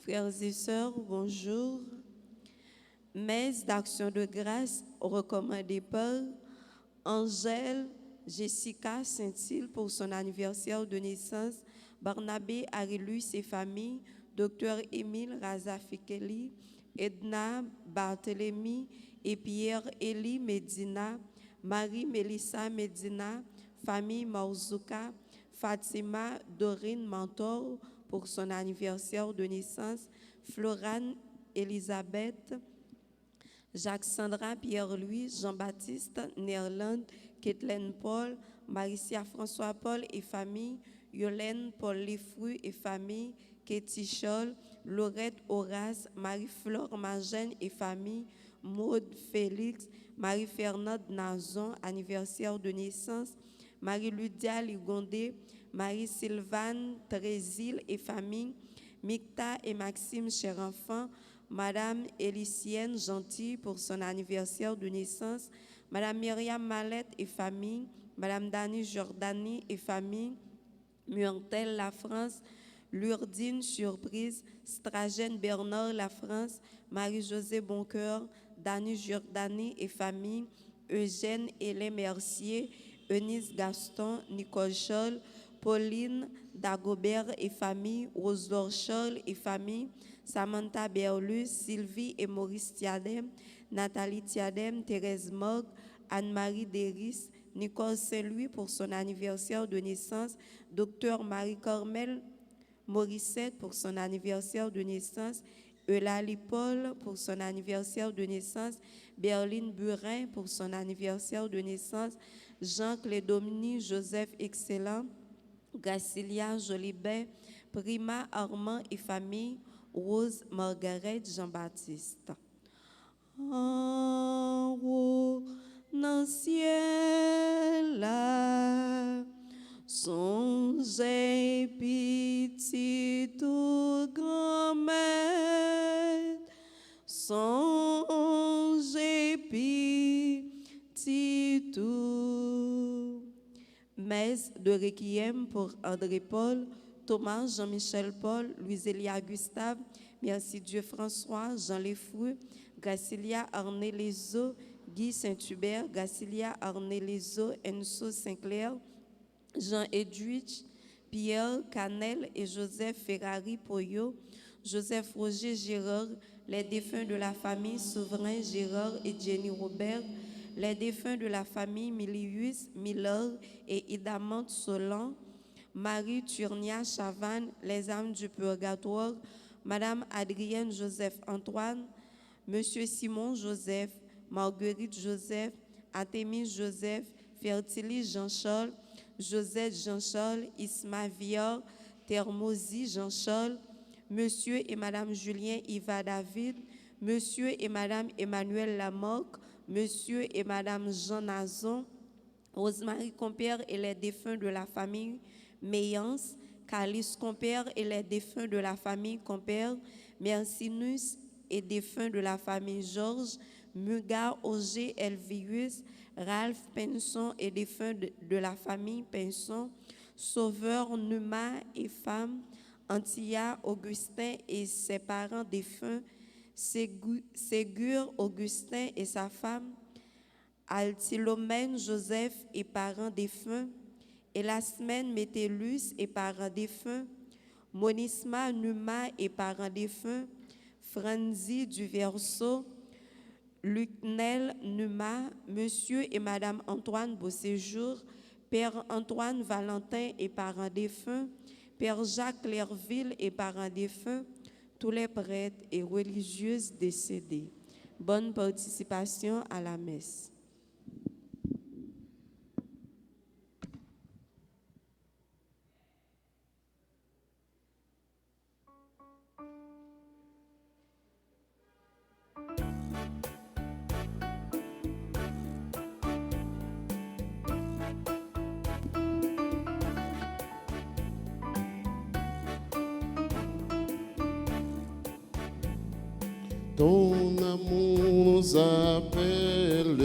Frères et sœurs, bonjour. Messe d'action de grâce recommandée par Angèle Jessica Saint-Île pour son anniversaire de naissance, Barnabé Arilus et famille, Dr Émile Razafikeli, Edna Barthélemy et Pierre-Élie Medina, Marie-Mélissa Medina, famille Marzouka, Fatima Dorine Mentor pour son anniversaire de naissance, Florane Elisabeth, Jacques-Sandra Pierre-Louis, Jean-Baptiste Néerlande, Kathleen Paul, Maricia François-Paul et famille, Yolène Paul Lefru et famille, Katie Scholl, Laurette Horace, Marie-Flore Magène et famille, Maude Félix, Marie-Fernande Nazon, anniversaire de naissance, Marie-Lydia Ligondé, Marie-Sylvane Trésil et famille, Micta et Maxime cher enfant, Madame Élicienne Gentil pour son anniversaire de naissance, Madame Myriam Mallette et famille, Madame Dani Jordani et famille, Murtel La France, Lourdine Surprise, Stragène Bernard La France, Marie-Josée Boncoeur, Dani Jordani et famille, Eugène Hélène Mercier, Eunice Gaston, Nicole Scholl, Pauline Dagobert et famille, Rose-Laure Scholl et famille, Samantha Berlus, Sylvie et Maurice Thiadem, Nathalie Thiadem, Thérèse Morgue, Anne-Marie Deris, Nicole Saint-Louis pour son anniversaire de naissance, Dr Marie-Cormel Morissette pour son anniversaire de naissance, Eulalie Paul pour son anniversaire de naissance, Berline Burin pour son anniversaire de naissance, Jean-Clédomini Joseph Excellent, Gracilia Jolibert, Prima Armand et famille, Rose Margaret Jean-Baptiste. En haut dans le ciel là, songez petit tout grand-mère, songez petit tout. Messe de requiem pour André Paul, Thomas Jean-Michel Paul, Louisélia Gustave, Merci Dieu François, Jean Lefru, Gracilia Arné Lezo, Guy Saint-Hubert, Gracilia Arné Lezo, Enso Sinclair, Jean Edwidge, Pierre Canel et Joseph Ferrari Poyo, Joseph Roger Gérard, les défunts de la famille Souverain Gérard et Jenny Robert, les défunts de la famille Milius Miller et Idamante Solan, Marie Turnia Chavannes, les âmes du purgatoire, Madame Adrienne Joseph Antoine, Monsieur Simon Joseph, Marguerite Joseph, Athémis Joseph, Fertilis Jean-Charles, Josette Jean-Charles, Isma Vior, Thermosi Jean-Charles, Monsieur et Madame Julien Iva David, Monsieur et Madame Emmanuel Lamoque, Monsieur et Madame Jean Nazon, Rosemary Compère et les défunts de la famille Mayence, Calice Compère et les défunts de la famille Compère, Mercinus et défunts de la famille Georges, Mugar Auger Elvius, Ralph Penson et défunts de la famille Penson, Sauveur Numa et femme, Antilla Augustin et ses parents défunts, Ségur Augustin et sa femme, Altilomène Joseph et parents défunts, Elasmène Métellus et parents défunts, Monisma Numa et parents défunts, Franzi du Verseau, Lucnel Numa, Monsieur et Madame Antoine Beauséjour, Père Antoine Valentin et parents défunts, Père Jacques Clairville et parents défunts, tous les prêtres et religieuses décédés. Bonne participation à la messe. Ton amour nous appelle,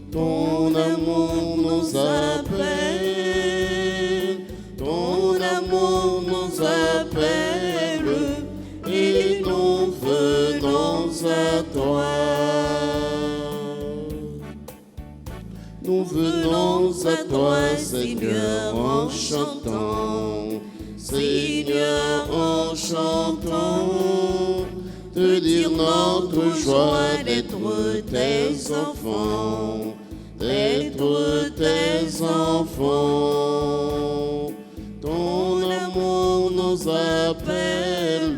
ton amour nous appelle, ton amour nous appelle, chantons, Seigneur, en chantant, te dire notre joie d'être tes enfants, d'être tes enfants. Ton amour nous appelle,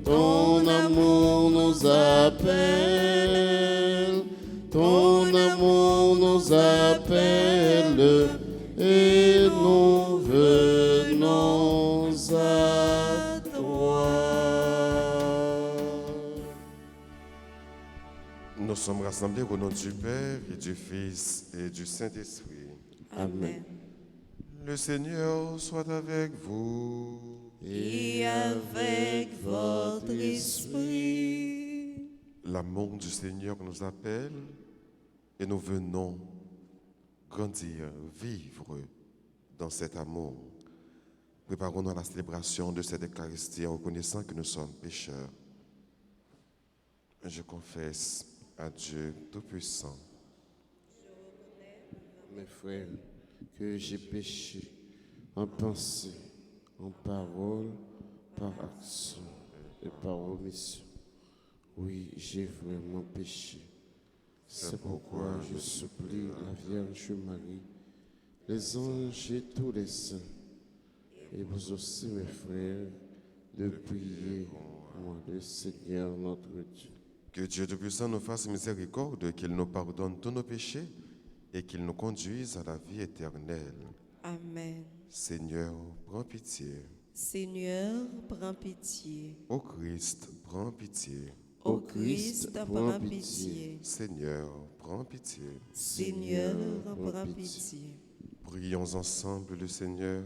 ton amour nous appelle, ton amour nous appelle, et nous venons à toi. Nous sommes rassemblés au nom du Père et du Fils et du Saint-Esprit. Amen. Le Seigneur soit avec vous. Et avec votre esprit. L'amour du Seigneur nous appelle et nous venons grandir, vivre dans cet amour. Préparons-nous à la célébration de cette Eucharistie en reconnaissant que nous sommes pécheurs. Je confesse à Dieu Tout-Puissant. Mes frères, que j'ai péché en pensée, en parole, par action et par omission. Oui, j'ai vraiment péché. C'est pourquoi je supplie la Vierge Marie, les anges et tous les saints, et vous aussi, mes frères, de prier pour moi, le Seigneur notre Dieu. Que Dieu Tout-Puissant nous fasse miséricorde, qu'il nous pardonne tous nos péchés et qu'il nous conduise à la vie éternelle. Amen. Seigneur, prends pitié. Seigneur, prends pitié. Ô Christ, prends pitié. Ô Christ, prends pitié. Seigneur, prends pitié. Seigneur, prends pitié. Prions ensemble le Seigneur.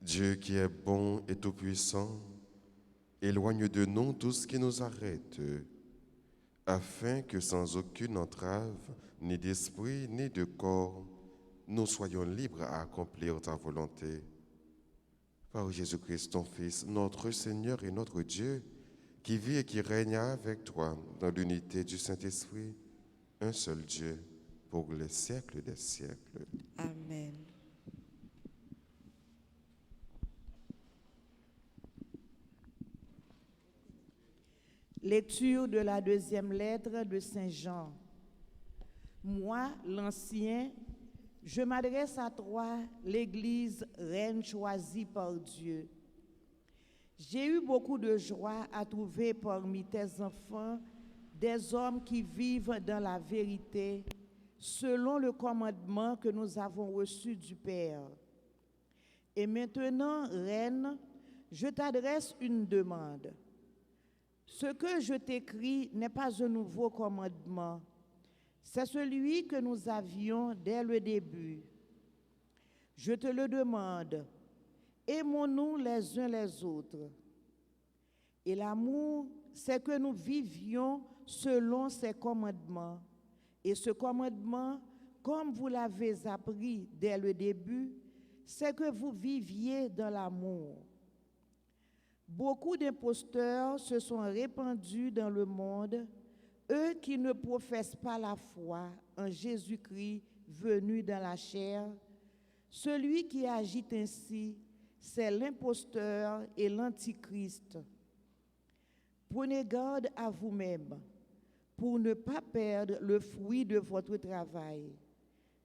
Dieu qui est bon et tout-puissant, éloigne de nous tout ce qui nous arrête, afin que sans aucune entrave, ni d'esprit, ni de corps, nous soyons libres à accomplir ta volonté. Par Jésus-Christ, ton Fils, notre Seigneur et notre Dieu, qui vit et qui règne avec toi dans l'unité du Saint-Esprit, un seul Dieu, pour les siècles des siècles. Amen. Lecture de la deuxième lettre de Saint Jean. Moi, l'ancien, je m'adresse à toi, l'Église reine choisie par Dieu. J'ai eu beaucoup de joie à trouver parmi tes enfants des hommes qui vivent dans la vérité, selon le commandement que nous avons reçu du Père. Et maintenant, reine, je t'adresse une demande. Ce que je t'écris n'est pas un nouveau commandement, c'est celui que nous avions dès le début. Je te le demande, aimons-nous les uns les autres. Et l'amour, c'est que nous vivions selon ses commandements. Et ce commandement, comme vous l'avez appris dès le début, c'est que vous viviez dans l'amour. Beaucoup d'imposteurs se sont répandus dans le monde, eux qui ne professent pas la foi en Jésus-Christ venu dans la chair. Celui qui agit ainsi, c'est l'imposteur et l'antichrist. Prenez garde à vous-même pour ne pas perdre le fruit de votre travail,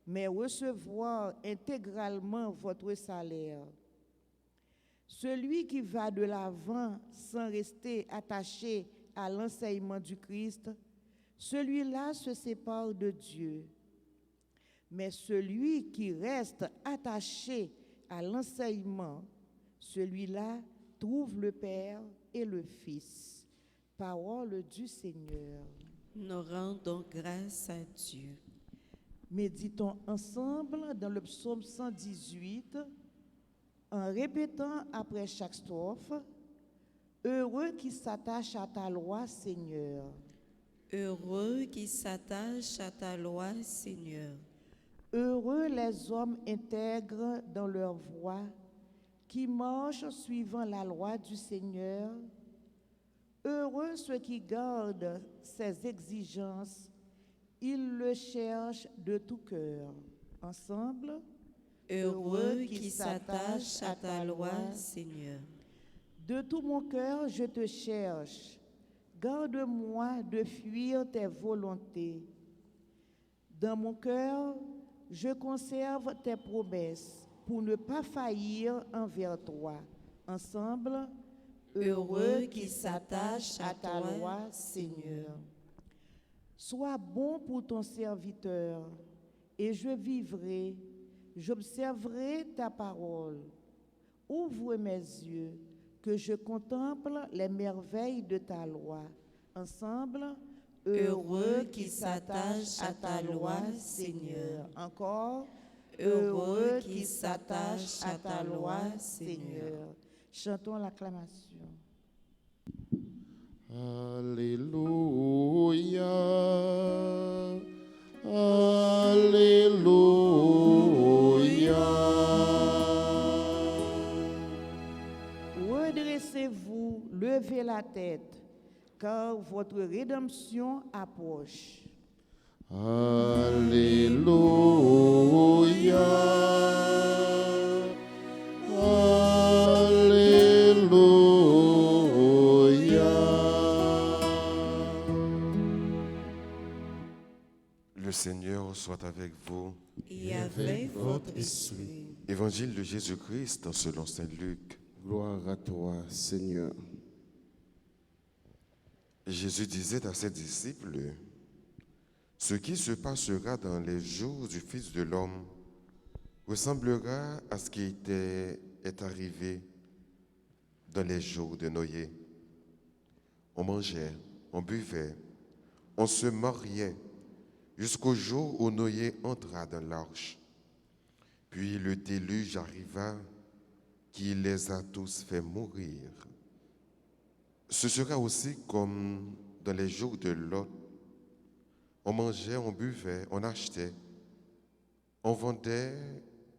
mais recevoir intégralement votre salaire. Celui qui va de l'avant sans rester attaché à l'enseignement du Christ, celui-là se sépare de Dieu. Mais celui qui reste attaché à l'enseignement, celui-là trouve le Père et le Fils. Parole du Seigneur. Nous rendons grâce à Dieu. Méditons ensemble dans le psaume 118, en répétant après chaque strophe, « Heureux qui s'attache à ta loi, Seigneur. » Heureux qui s'attachent à ta loi, Seigneur. Heureux les hommes intègres dans leur voie, qui marchent suivant la loi du Seigneur. Heureux ceux qui gardent ses exigences, ils le cherchent de tout cœur. Ensemble. Heureux qui s'attache à ta loi, Seigneur. De tout mon cœur, je te cherche. Garde-moi de fuir tes volontés. Dans mon cœur, je conserve tes promesses pour ne pas faillir envers toi. Ensemble, Heureux qui s'attache à ta loi, Seigneur. Sois bon pour ton serviteur, et je vivrai, j'observerai ta parole. Ouvre mes yeux, que je contemple les merveilles de ta loi. Ensemble, Heureux qui s'attache à ta loi, Seigneur. Encore, Heureux qui s'attache à ta loi, Seigneur. Chantons l'acclamation. Alléluia, Alléluia. Redressez-vous, levez la tête, car votre rédemption approche. Alléluia, Alléluia. Le Seigneur soit avec vous. Et avec votre esprit. Évangile de Jésus-Christ selon saint Luc. Gloire à toi, Seigneur. Jésus disait à ses disciples, « Ce qui se passera dans les jours du Fils de l'homme ressemblera à ce qui est arrivé dans les jours de Noé. On mangeait, on buvait, on se mariait jusqu'au jour où Noé entra dans l'arche. Puis le déluge arriva qui les a tous fait mourir. Ce sera aussi comme dans les jours de Lot. On mangeait, on buvait, on achetait, on vendait,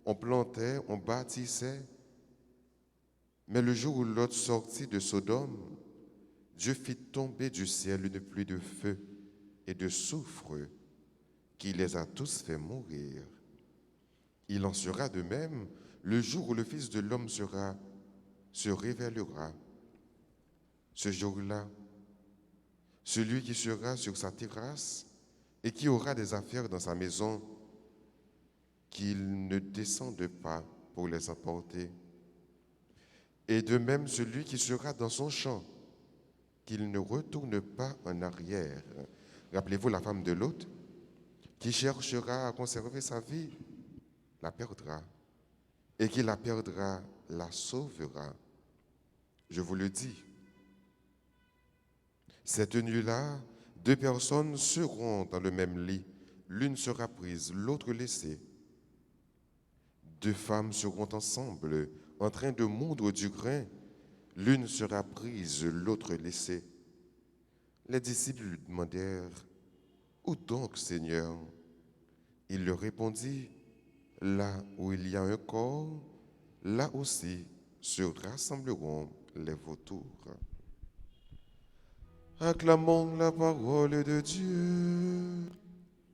on plantait, on bâtissait. Mais le jour où Lot sortit de Sodome, Dieu fit tomber du ciel une pluie de feu et de soufre qui les a tous fait mourir. Il en sera de même le jour où le Fils de l'homme se révélera. Ce jour-là, celui qui sera sur sa terrasse et qui aura des affaires dans sa maison, qu'il ne descende pas pour les apporter. Et de même celui qui sera dans son champ, qu'il ne retourne pas en arrière. Rappelez-vous la femme de Lot, qui cherchera à conserver sa vie, la perdra. Et qui la perdra, la sauvera. Je vous le dis. Cette nuit-là, 2 personnes seront dans le même lit. L'une sera prise, l'autre laissée. 2 femmes seront ensemble, en train de moudre du grain. L'une sera prise, l'autre laissée. Les disciples lui demandèrent, « Où donc, Seigneur ?» Il leur répondit, « Là où il y a un corps, là aussi se rassembleront les vautours. » Acclamons la parole de Dieu.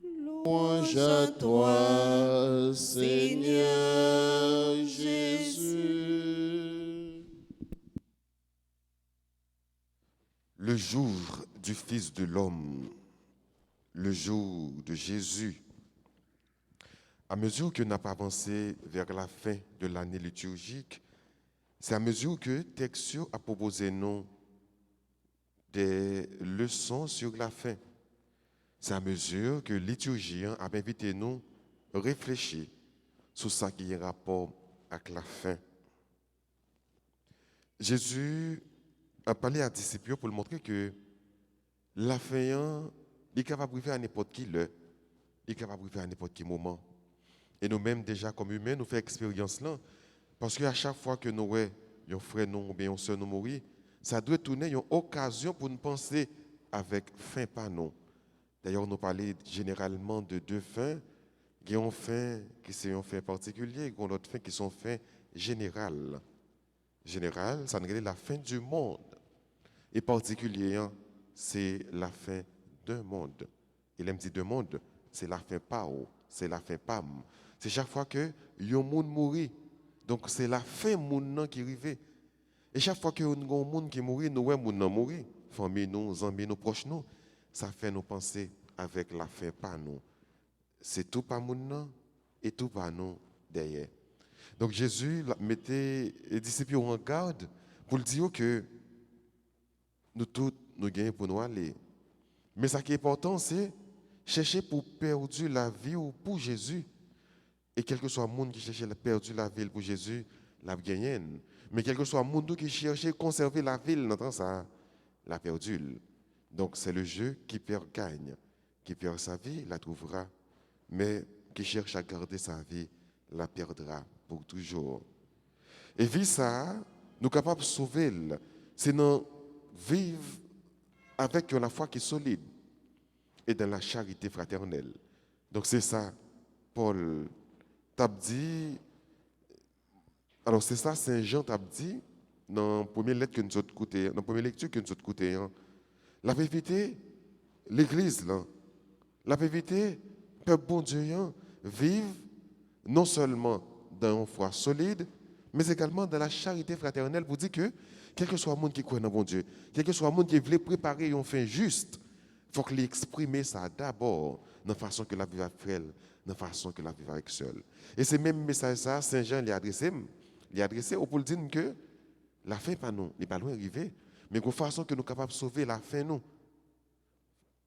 Louange à toi, Seigneur Jésus. Le jour du Fils de l'homme, le jour de Jésus, à mesure que nous avons avancé vers la fin de l'année liturgique, c'est à mesure que Texio a proposé nous des leçons sur la fin. C'est à mesure que liturgien a invité nous à réfléchir sur ce qui est rapport avec la fin. Jésus a parlé à des disciples pour lui montrer que la fin est capable d'arriver à n'importe qui heure, est capable d'arriver à n'importe quel moment. Et nous-mêmes, déjà comme humains, nous faisons expérience là. Parce qu'à chaque fois que nous voyons un frère nous ou bien une soeur nous mourir, ça doit tourner une occasion pour nous penser avec fin par nous. D'ailleurs, nous parlons généralement de 2 fins. Il y a une fin qui est une fin particulière et une autre fin qui sont fins générales. Générale, ça n'est la fin du monde. Et particulier, c'est la fin d'un monde. Et l'aime dit d'un monde, c'est la fin par où, c'est la fin pam. C'est chaque fois que yon moun mourit. Donc c'est la fin moun nan qui arrive. Et chaque fois que yon moun qui mourit, nous ouais moun nan mourir, famille nous, amis nous, proches nous, ça fait nous penser avec la fin pas nous. C'est tout pas moun nan et tout pas nous derrière. Donc Jésus mettait les disciples en garde pour le dire que nous tous nous gagnons pour nous aller. Mais ce qui est important, c'est chercher pour perdre la vie ou pour Jésus. Et quel que soit le monde qui cherche à perdre la vie pour Jésus, la gagne. Mais quel que soit le monde qui cherche à conserver la vie, ça, la perdu. Donc c'est le jeu qui perd gagne. Qui perd sa vie, la trouvera. Mais qui cherche à garder sa vie, la perdra pour toujours. Et vie ça, nous sommes capables de sauver. C'est nous vivre avec la foi qui est solide et dans la charité fraternelle. Donc c'est ça, Paul t'a dit, alors c'est ça, Saint Jean t'a dit, dans la première lettre que nous avons écoutée, dans la première lecture que nous avons écoutée, la vérité, l'Église, la vérité, peuple bon Dieu, vive non seulement dans une foi solide, mais également dans la charité fraternelle pour dire que, quel que soit le monde qui croit dans bon Dieu, quel que soit le monde qui veut préparer une fin juste, il faut qu'il exprime ça d'abord, de la façon que la vie va faire, de la façon que la vie va être seule. Et c'est même message ça, Saint Jean l'a adressé pour dire que la fin pas nous, n'est pas loin d'arriver, mais de façon que nous sommes capables de sauver la fin nous.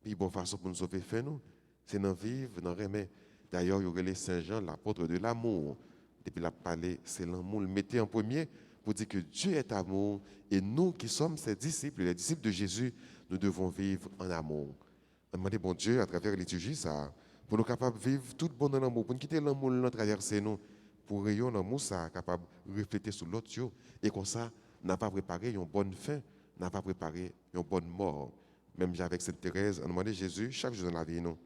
Et bonne façon pour nous sauver la fin nous, c'est d'en vivre, d'en remettre. D'ailleurs, il y aurait les Saint Jean, l'apôtre de l'amour. Depuis la parler, c'est l'amour, le mettez en premier pour dire que Dieu est amour et nous qui sommes ses disciples, les disciples de Jésus, nous devons vivre en amour. Demandez bon Dieu à travers l'étude ça, pour nous capables de vivre tout bon dans l'amour, pour nous quitter l'amour dans traverser nous, pour rayon l'amour ça, capable de refléter sur l'autre et comme ça, n'a pas préparé une bonne fin, n'a pas préparé une bonne mort. Même avec Sainte Thérèse, on demandait Jésus chaque jour dans la vie nous,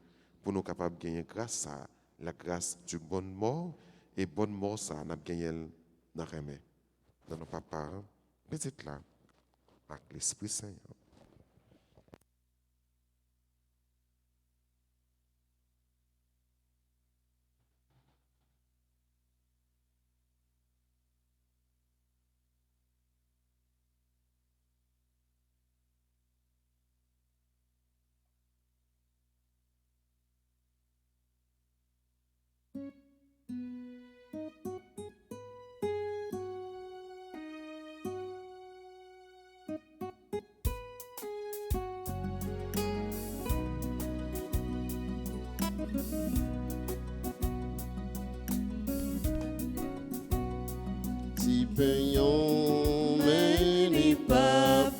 pour nous capables de gagner grâce à la grâce d'une bonne mort. Et bonne mort, ça, n'a gagné dans le remède. Dans nos papas, petite là, avec l'Esprit Saint. Si payons, mais ni papa,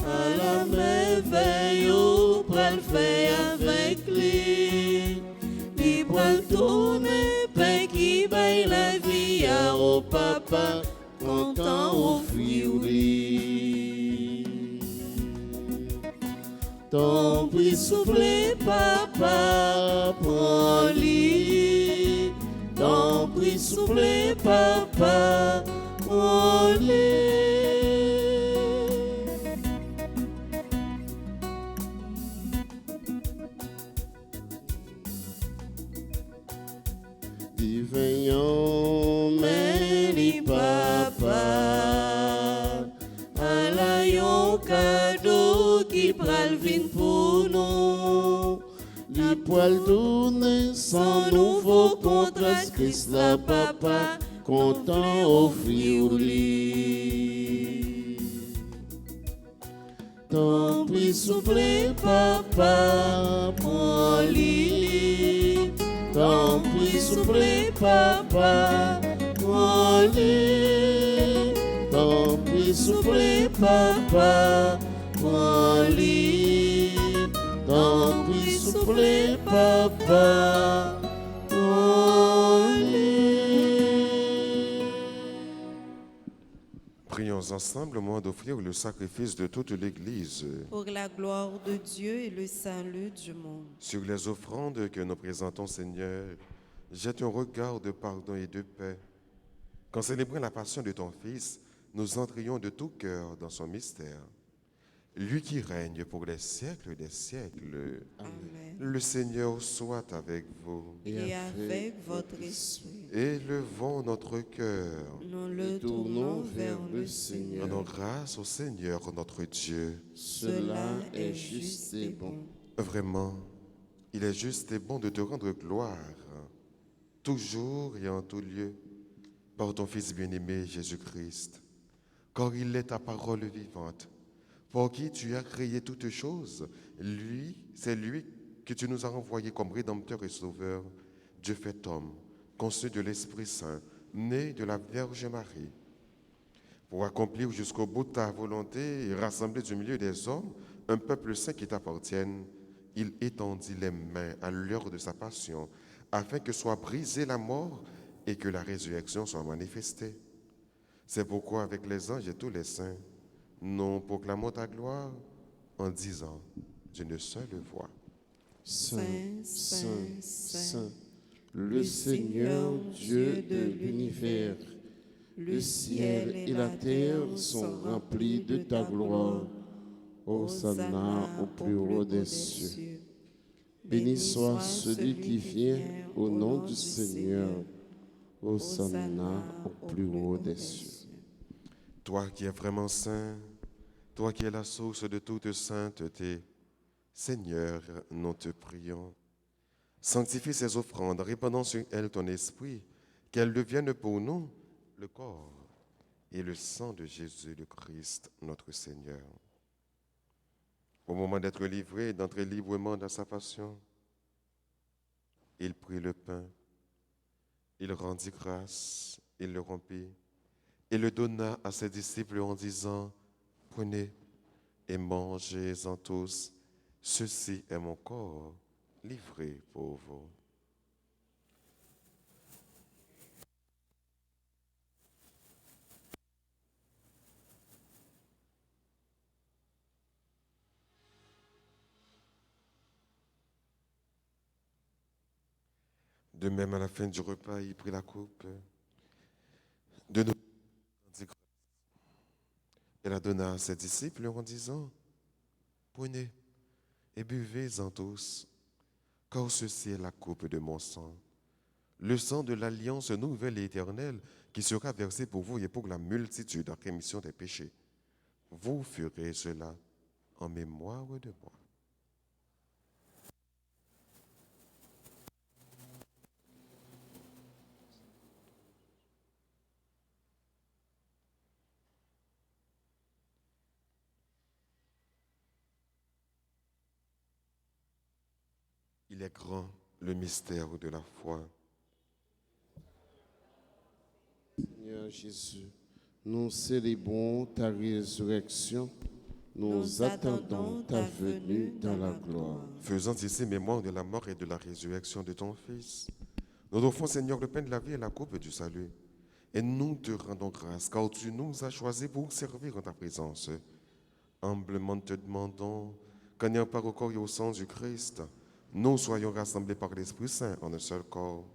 à la merveille, ou pral faire avec lui, il pral tourner, pain qui baille la vie à au papa, content offrir lui. Ton prix soufflé, papa, prends-lui. Ton prix soufflé, papa, prends-lui. Divin, mais ni papa, à la yon cadeau qui pral vin pour nous. Li poil tourner sans nouveau contraste, Christ la papa, content offrir lui. Ton prix soufflé, papa, prends-lui. Ton prix soufflé, papa, prends-lui. Ton prix soufflé, papa, prends-lui. Ton prix soufflé, papa, prends-lui. Prions ensemble au moment d'offrir le sacrifice de toute l'Église. Pour la gloire de Dieu et le salut du monde. Sur les offrandes que nous présentons, Seigneur, jette un regard de pardon et de paix. Qu'en célébrant la passion de ton Fils, nous entrions de tout cœur dans son mystère. lui qui règne pour les siècles des siècles. Amen. Le Seigneur soit avec vous. Et avec votre esprit, Élevons notre cœur. nous le tournons vers le Seigneur. Rendons grâce au Seigneur notre Dieu. Cela est juste et bon. Vraiment, il est juste et bon de te rendre gloire, toujours et en tout lieu, par ton Fils bien-aimé Jésus-Christ, car il est ta parole vivante, pour qui tu as créé toutes choses. C'est lui que tu nous as envoyé comme Rédempteur et Sauveur, Dieu fait homme, conçu de l'Esprit Saint, né de la Vierge Marie, pour accomplir jusqu'au bout de ta volonté et rassembler du milieu des hommes un peuple saint qui t'appartienne. Il étendit les mains à l'heure de sa passion, afin que soit brisée la mort et que la résurrection soit manifestée. C'est pourquoi, avec les anges et tous les saints, nous proclamons ta gloire en disant d'une seule voix: Saint, Saint, Saint, le Seigneur Dieu de l'univers, le ciel et la terre sont remplis de ta gloire. Hosanna au plus haut des cieux. Béni soit celui qui vient au nom du Seigneur. Hosanna au plus haut des cieux. Toi qui es vraiment saint, toi qui es la source de toute sainteté, Seigneur, nous te prions. Sanctifie ces offrandes, répandant sur elles ton esprit, qu'elles deviennent pour nous le corps et le sang de Jésus le Christ, notre Seigneur. Au moment d'être livré et d'entrer librement dans sa passion, il prit le pain, il rendit grâce, il le rompit et le donna à ses disciples en disant: Prenez et mangez-en tous, ceci est mon corps livré pour vous. De même, à la fin du repas, il prit la coupe, de nouveau, il rendit grâce et la donna à ses disciples en disant: Prenez et buvez-en tous, car ceci est la coupe de mon sang, le sang de l'alliance nouvelle et éternelle qui sera versé pour vous et pour la multitude en rémission des péchés. Vous ferez cela en mémoire de moi. Il est grand le mystère de la foi. Seigneur Jésus, nous célébrons ta résurrection. Nous attendons ta venue dans la gloire. Faisant ici mémoire de la mort et de la résurrection de ton Fils, nous offrons, Seigneur, le pain de la vie et la coupe du salut. Et nous te rendons grâce, car tu nous as choisis pour servir en ta présence. Humblement te demandons qu'en ayant part au corps et au sang du Christ, nous soyons rassemblés par l'Esprit Saint en un seul corps.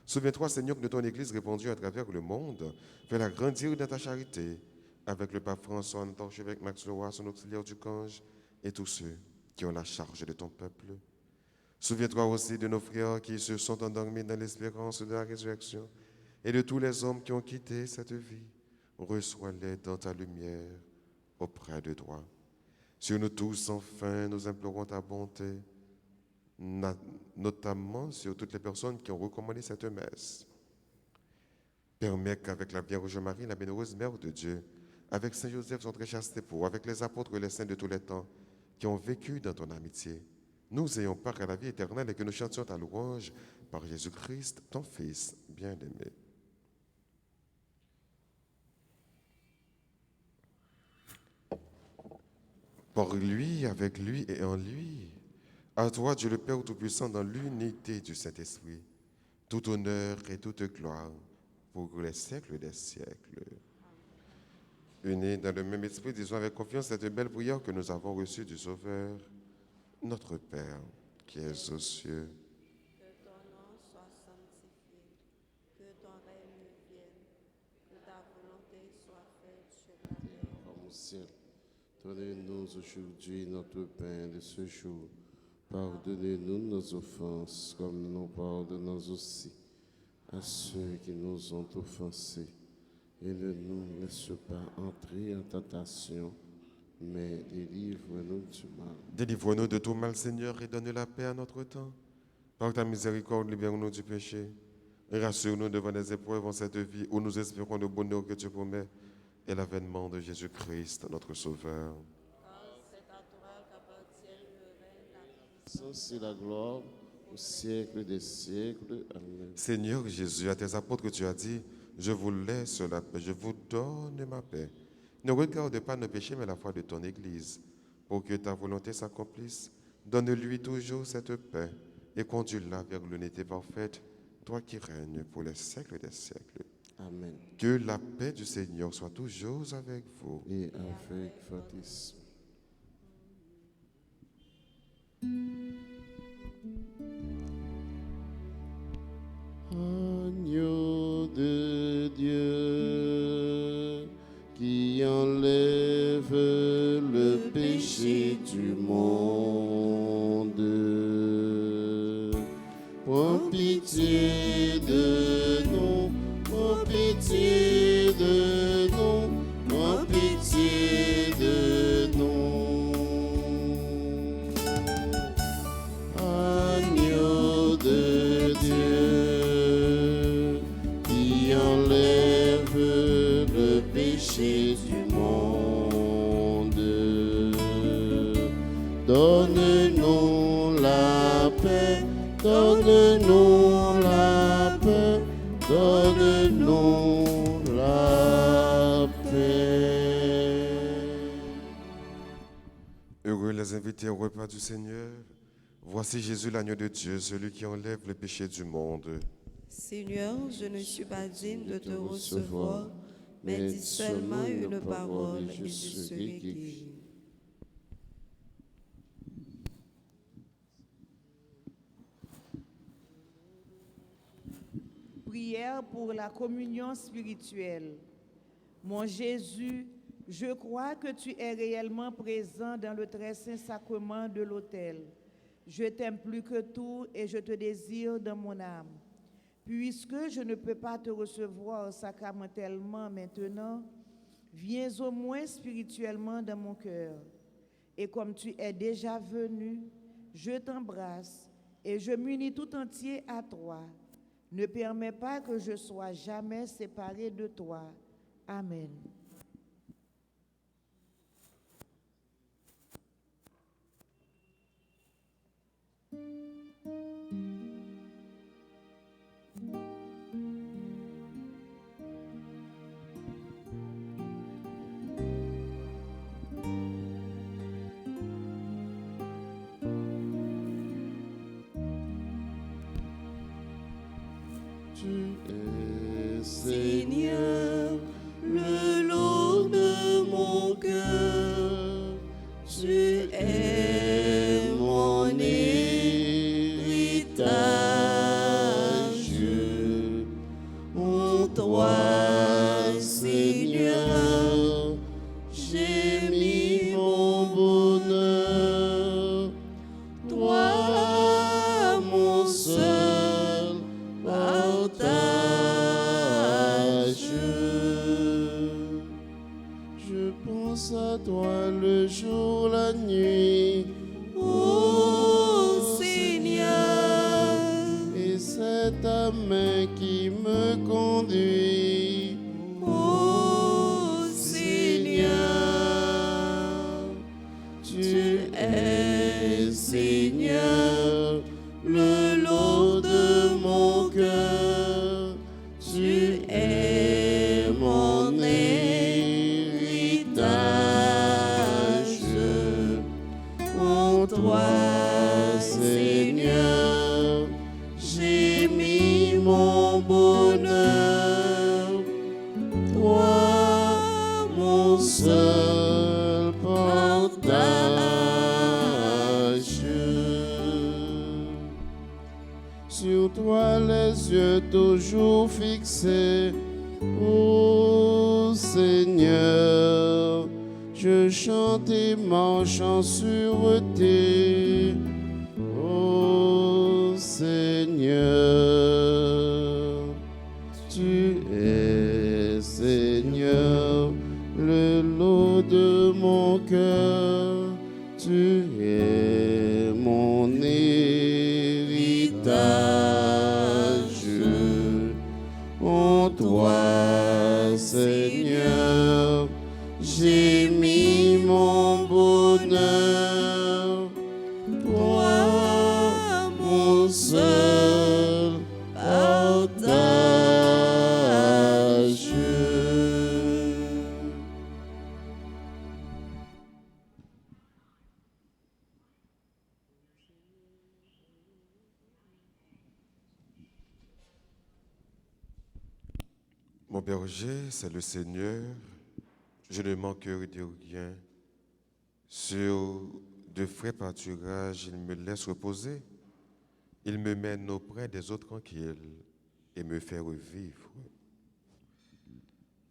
Souviens-toi, Seigneur, de ton Église répandue à travers le monde. Fais-la grandir dans ta charité, avec le pape François, notre archevêque Max Leroy, son auxiliaire du Cange, et tous ceux qui ont la charge de ton peuple. Souviens-toi aussi de nos frères qui se sont endormis dans l'espérance de la résurrection, et de tous les hommes qui ont quitté cette vie. Reçois-les dans ta lumière, auprès de toi. Sur nous tous, enfin, nous implorons ta bonté, notamment sur toutes les personnes qui ont recommandé cette messe. Permets qu'avec la Vierge Marie, la bienheureuse Mère de Dieu, avec Saint Joseph, son très chaste époux, avec les apôtres et les saints de tous les temps, qui ont vécu dans ton amitié, nous ayons part à la vie éternelle et que nous chantions ta louange par Jésus-Christ, ton Fils bien-aimé. Par lui, avec lui et en lui, à toi, Dieu le Père Tout-Puissant, dans l'unité du Saint-Esprit, tout honneur et toute gloire pour les siècles des siècles. Unis dans le même esprit, disons avec confiance cette belle prière que nous avons reçue du Sauveur, notre Père, qui es aux cieux. Que ton nom soit sanctifié, que ton règne vienne, que ta volonté soit faite sur la terre Comme au ciel. Donnez-nous aujourd'hui notre pain de ce jour. Pardonnez-nous nos offenses, comme nous pardonnons aussi à ceux qui nous ont offensés. Et ne nous laisse pas entrer en tentation, mais délivre-nous du mal. Délivre-nous de tout mal, Seigneur, et donne la paix à notre temps. Par ta miséricorde, libère-nous du péché. Et rassure-nous devant les épreuves en cette vie où nous espérons le bonheur que tu promets et l'avènement de Jésus-Christ, notre Sauveur. C'est la gloire au siècle des siècles. Amen. Seigneur Jésus, à tes apôtres tu as dit, je vous laisse la paix, je vous donne ma paix. Ne regarde pas nos péchés, mais la foi de ton Église. Pour que ta volonté s'accomplisse, donne-lui toujours cette paix et conduis-la vers l'unité parfaite, toi qui règnes pour les siècles des siècles. Amen. Que la paix du Seigneur soit toujours avec vous. Et avec votre esprit. Agneau de Dieu qui enlève le péché du monde, prends pitié de nous, prends pitié de nous, prends pitié de nous. Agneau de Dieu qui enlève le péché du monde, donne-nous la paix, donne-nous la paix, donne-nous la paix. Heureux les invités au repas du Seigneur. Voici Jésus, l'agneau de Dieu, celui qui enlève le péché du monde. Seigneur, je ne suis pas digne de te recevoir, mais dis seulement une parole et je serai guéri. Prière pour la communion spirituelle. Mon Jésus, je crois que tu es réellement présent dans le très saint sacrement de l'autel. Je t'aime plus que tout et je te désire dans mon âme. Puisque je ne peux pas te recevoir sacramentellement maintenant, viens au moins spirituellement dans mon cœur. Et comme tu es déjà venu, je t'embrasse et je m'unis tout entier à toi. Ne permets pas que je sois jamais séparé de toi. Amen. Tu es Seigneur, le lot de mon cœur. Tu es mon héritage. En toi, Seigneur, j'ai mis mon bonheur. Toi, mon seul partage. Je pense à toi le jour, la nuit, ô Seigneur, et c'est ta main qui me conduit, ô Seigneur. Tu es Seigneur, le lot de mon cœur. Tu es mon héritage. En toi, Seigneur, j'ai mis mon bonheur. Toi, mon seul partage. Sur toi les yeux toujours fixés, ô Seigneur, je chante et marche en sûreté. Ô Seigneur, tu es Seigneur, le lot de mon cœur, tu es mon héritage. En toi, Seigneur, j'ai mis mon bonheur. Toi, mon seul partage. Mon berger, c'est le Seigneur, je ne manquerai de rien. Sur de frais pâturages, il me laisse reposer. Il me mène auprès des eaux tranquilles et me fait revivre.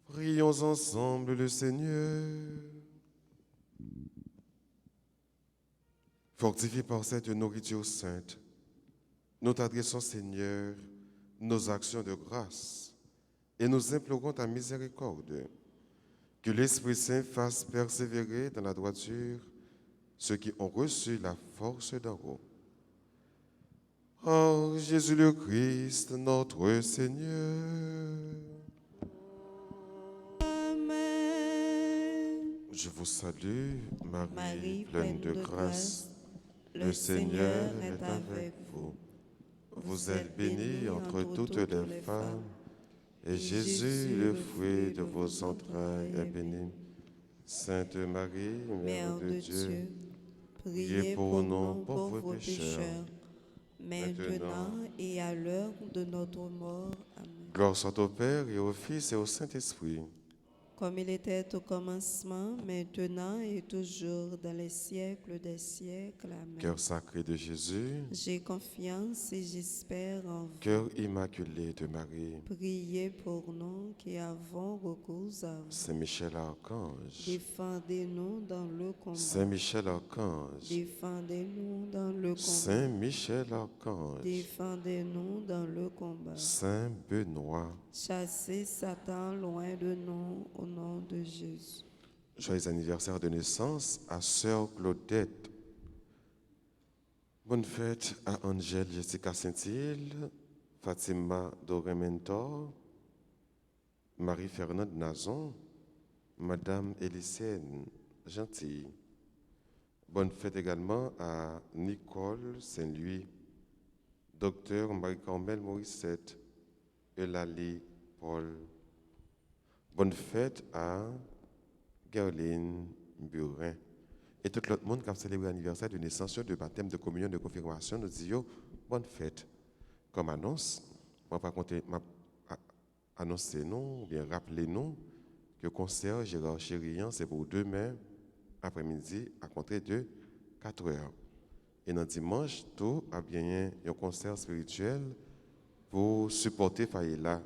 Prions ensemble le Seigneur. Fortifié par cette nourriture sainte, nous t'adressons, Seigneur, nos actions de grâce et nous implorons ta miséricorde. Que l'Esprit Saint fasse persévérer dans la droiture ceux qui ont reçu la force d'en haut. Oh Jésus le Christ, notre Seigneur. Amen. Je vous salue, Marie, Marie, pleine de grâce. Le Seigneur est avec vous. Vous êtes bénie entre toutes les femmes, et Jésus, le fruit de vos entrailles, est béni. Sainte Marie, Mère de Dieu, priez pour nous pauvres pécheurs, maintenant et à l'heure de notre mort. Amen. gloire soit au Père et au Fils et au Saint-Esprit. Comme il était au commencement, maintenant et toujours dans les siècles des siècles. Amen. Cœur sacré de Jésus, J'ai confiance et j'espère en vous. cœur immaculé de Marie, Priez pour nous qui avons recours à vous. Saint Michel Archange, Défendez-nous dans le combat. Saint Michel Archange, Défendez-nous dans le combat. Saint Michel Archange, Défendez-nous dans le combat. Saint Benoît. Chassez Satan loin de nous au nom de Jésus. Joyeux anniversaire de naissance à Sœur Claudette. Bonne fête à Angèle Jessica Saint-Île, Fatima Doré Mentor, Marie-Fernande Nazon, Madame Élicienne Gentille. Bonne fête également à Nicole Saint-Louis, Docteur Marie-Carmel Morissette, Eulalie Paul. Bonne fête à Gerline Burin. Et tout l'autre monde qui a célébré l'anniversaire de naissance, de baptême, de communion, de confirmation, nous disons bonne fête. Comme annonce, je vais annoncer nous, ou bien rappeler nous, que le concert Gérard Chérian, c'est pour demain après-midi à compter de 4 heures. Et dans dimanche, tout a bien un concert spirituel pour supporter Faïla,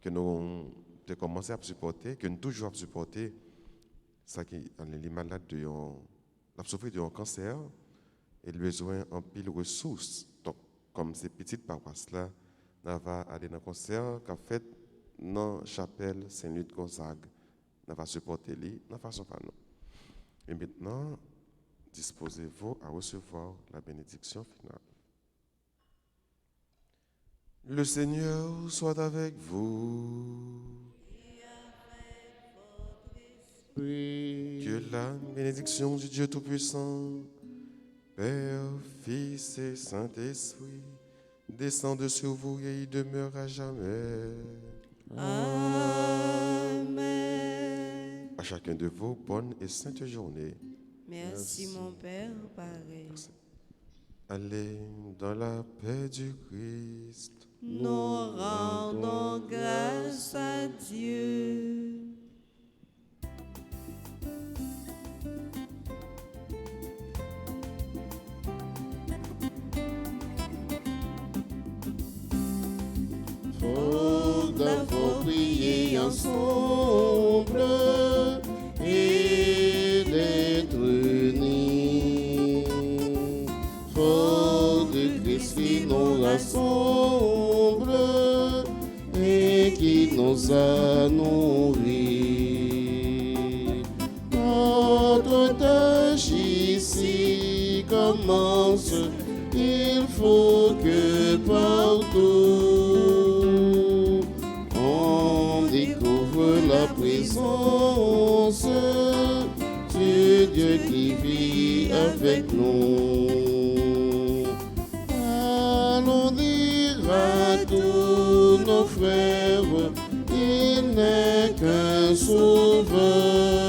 que nous avons commencé à supporter, que nous toujours à supporter, ça qui les malades de la souffrir d'un cancer et besoin en pile ressources. Donc, comme ces petites paroisses-là, on va aller dans un concert qu'a fait dans la chapelle Saint-Louis de Gonzague. On va supporter lui de la façon par nous. Et maintenant, disposez-vous à recevoir la bénédiction finale. Le Seigneur soit avec vous. Oui. Que la bénédiction du Dieu Tout-Puissant, Père, Fils et Saint-Esprit, descende sur vous et y demeure à jamais. Amen. À chacun de vous, bonne et sainte journée. Merci mon Père, pareil. Allez dans la paix du Christ. Nous rendons grâce à Dieu. Faut prier ensemble et commence, il faut que partout on découvre la présence de Dieu qui vit avec nous. Allons dire à tous nos frères, il n'est qu'un sauveur.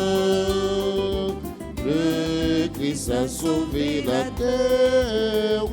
Le Christ a sauvé la terre,